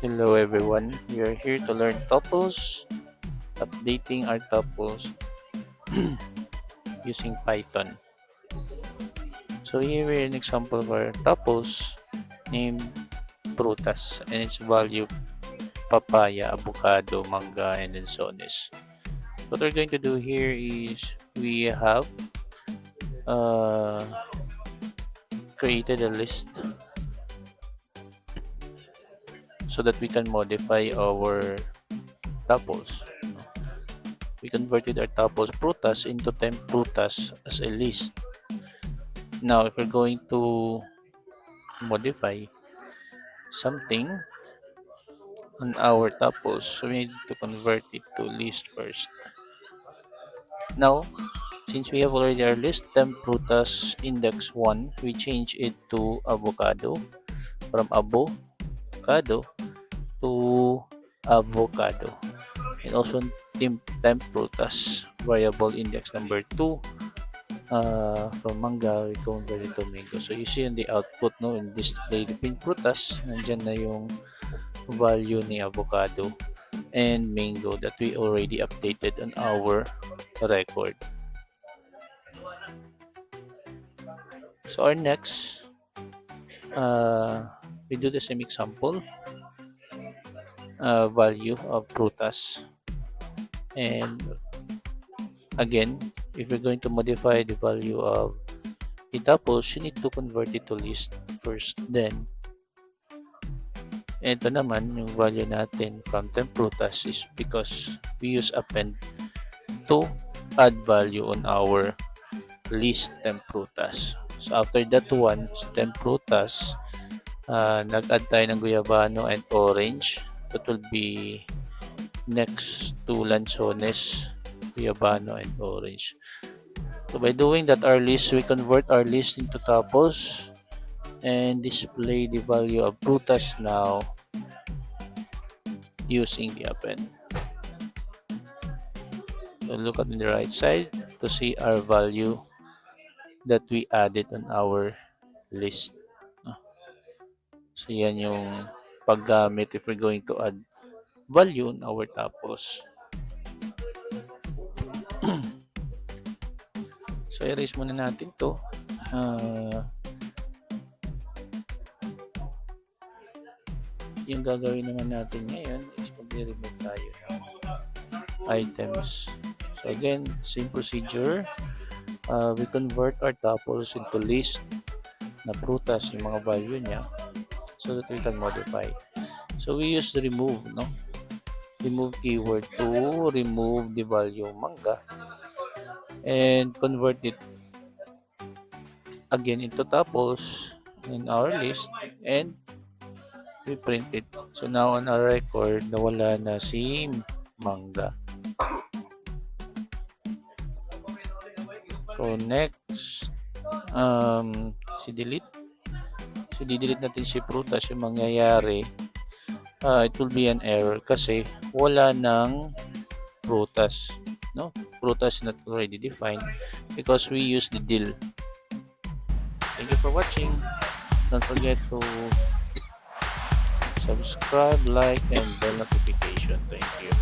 Hello everyone, we are here to learn tuples, updating our tuples using Python. So here we have an example of our tuples named prutas and its value papaya, avocado, manga, and then so on is. What we're going to do here is we have uh, created a list so that we can modify our tuples. We converted our tuples prutas into 10 prutas as a list. Now, if we're going to modify something on our tuples, so we need to convert it to list first. Now, since we have already our list, temp prutas index 1, we change it to avocado, from avocado to avocado. And also temp prutas variable index number 2, from manga we convert it to mango. So you see in the output, no, in display the pin prutas, nandyan na yung value ni avocado and mango that we already updated on our record. So our next, we do the same example, value of prutas, and again, if we're going to modify the value of the tuples, you need to convert it to list first. Then ito naman yung value natin from temp prutas is because we use append to add value on our list temp prutas. So after that one, sa temp prutas, nag-add tayo ng guyabano and orange. That will be next to lanzones, guyabano and orange. So by doing that, our list, we convert our list into tuples and display the value of prutas now using the append. So look at the right side to see our value that we added on our list. So yan yung paggamit if we're going to add value on our tuples. So erase muna natin to. Yung gagawin naman natin ngayon is mag-remove tayo ng items. So again, same procedure. We convert our tuples into list na prutas, yung mga value niya, so that we can modify. So we use the remove, no? Remove keyword to remove the value manga and convert it again into tuples in our list and we print it. So now on our record, nawala na si manga. So next, si delete. So di-delete natin si prutas. Yung mangyayari, it will be an error kasi wala ng prutas. No? Prutas not already defined because we use the del. Thank you for watching. Don't forget to subscribe, like, and bell notification. Thank you.